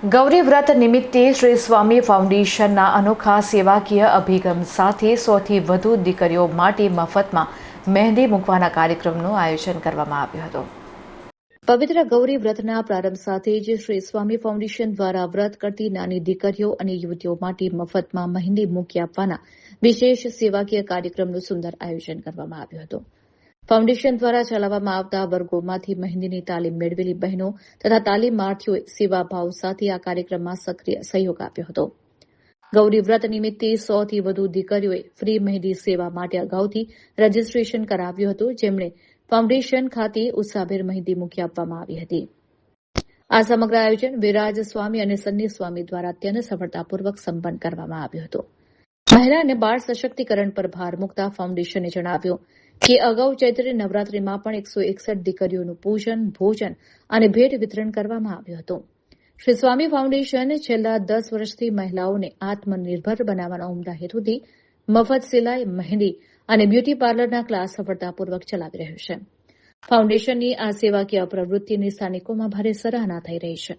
ગૌરી વ્રત નિમિત્તે શ્રી સ્વામી ફાઉન્ડેશનના અનોખા સેવાકીય અભિગમ સાથે 100થી વધુ દીકરીઓ માટે મફતમાં મહેંદી મૂકવાના કાર્યક્રમનું આયોજન કરવામાં આવ્યું હતું। પવિત્ર ગૌરી વ્રતના પ્રારંભ સાથે જ શ્રી સ્વામી ફાઉન્ડેશન દ્વારા વ્રત કરતી નાની દીકરીઓ અને યુવતીઓ માટે મફતમાં મહેંદી મૂકી આપવાના વિશેષ સેવાકીય કાર્યક્રમનું સુંદર આયોજન કરવામાં આવ્યું હતું। ફાઉન્ડેશન દ્વારા ચલાવવામાં આવતા વર્ગોમાંથી મહેંદીની તાલીમ મેળવેલી બહેનો તથા તાલીમાર્થીઓએ સેવાભાવ સાથે આ કાર્યક્રમમાં સક્રિય સહયોગ આપ્યો હતો। ગૌરી વ્રત નિમિત્તે 100થી વધુ દીકરીઓએ ફ્રી મહેંદી સેવા માટે અગાઉથી રજીસ્ટ્રેશન કરાવ્યું હતું, જેમણે ફાઉન્ડેશન ખાતે ઉત્સાહભેર મહેંદી મૂકી આપવામાં આવી હતી। આ સમગ્ર આયોજન વિરાજ સ્વામી અને સન્ની સ્વામી દ્વારા અત્યંત સફળતાપૂર્વક સંપન્ન કરવામાં આવ્યું હતું। મહિલા અને બાળ સશક્તિકરણ પર ભાર મૂકતા ફાઉન્ડેશને જણાવ્યું કે અગાઉ ચૈત્રી નવરાત્રિમાં પણ 161 દીકરીઓનું પૂજન, ભોજન અને ભેટ વિતરણ કરવામાં આવ્યું હતું। શ્રી સ્વામી ફાઉન્ડેશન છેલ્લા 10 વર્ષથી મહિલાઓને આત્મનિર્ભર બનાવવાના ઉમદા હેતુથી મફત સિલાઈ, મહેંદી અને બ્યુટી પાર્લરના ક્લાસ સફળતાપૂર્વક ચલાવી રહ્યું છે। ફાઉન્ડેશનની આ સેવાકીય પ્રવૃત્તિની સ્થાનિકોમાં ભારે સરાહના થઈ રહી છે।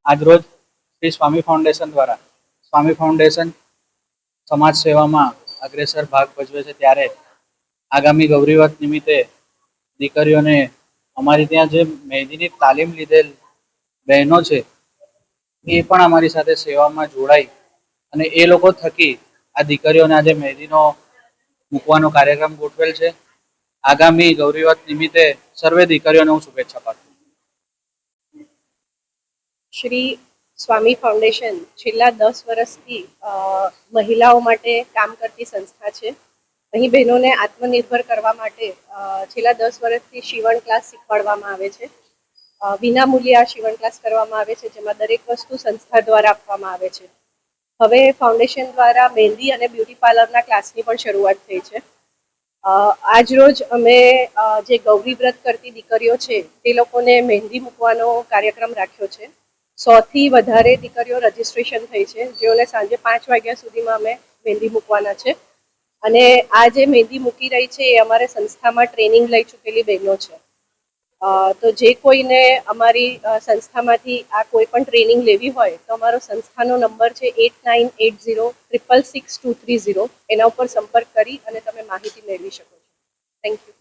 આજરોજ શ્રી સ્વામી ફાઉન્ડેશન દ્વારા સ્વામી ફાઉન્ડેશન સમાજ સેવામાં અગ્રેસર ભાગ ભજવે છે, ત્યારે આગામી ગૌરી વ્રત નિમિત્તે દીકરીઓને અમારી ત્યાં જે મહેંદીની તાલીમ લીધેલ બહેનો છે એ પણ અમારી સાથે સેવામાં જોડાઈ અને એ લોકો થકી આ દીકરીઓને આજે મહેંદીનો મૂકવાનો કાર્યક્રમ ગોઠવેલ છે। આગામી ગૌરી વ્રત નિમિત્તે સર્વે દીકરીઓને હું શુભેચ્છા પાઠવું છું। શ્રી સ્વામી ફાઉન્ડેશન છેલ્લા 10 વર્ષથી મહિલાઓ માટે કામ કરતી સંસ્થા છે। અહીં બહેનોને આત્મનિર્ભર કરવા માટે છેલ્લા 10 વર્ષથી શિવણ ક્લાસ શીખવાડવામાં આવે છે। વિનામૂલ્યે આ શિવણ ક્લાસ કરવામાં આવે છે, જેમાં દરેક વસ્તુ સંસ્થા દ્વારા આપવામાં આવે છે। હવે ફાઉન્ડેશન દ્વારા મહેંદી અને બ્યુટી પાર્લરના ક્લાસની પણ શરૂઆત થઈ છે। આજરોજ અમે જે ગૌરી વ્રત કરતી દીકરીઓ છે તે લોકોને મહેંદી મૂકવાનો કાર્યક્રમ રાખ્યો છે। 100થી વધારે દીકરીઓ રજીસ્ટ્રેશન થઈ છે, જેઓને સાંજે 5 વાગ્યા સુધીમાં અમે મહેંદી મૂકવાના છે। અને આ જે મહેંદી મૂકી રહી છે એ અમારે સંસ્થામાં ટ્રેનિંગ લઈ ચૂકેલી બહેનો છે। તો જે કોઈને અમારી સંસ્થામાંથી આ કોઈ પણ ટ્રેનિંગ લેવી હોય તો અમારો સંસ્થાનો નંબર છે 8980666230। એના ઉપર સંપર્ક કરી અને તમે માહિતી મેળવી શકો છો। Thank you.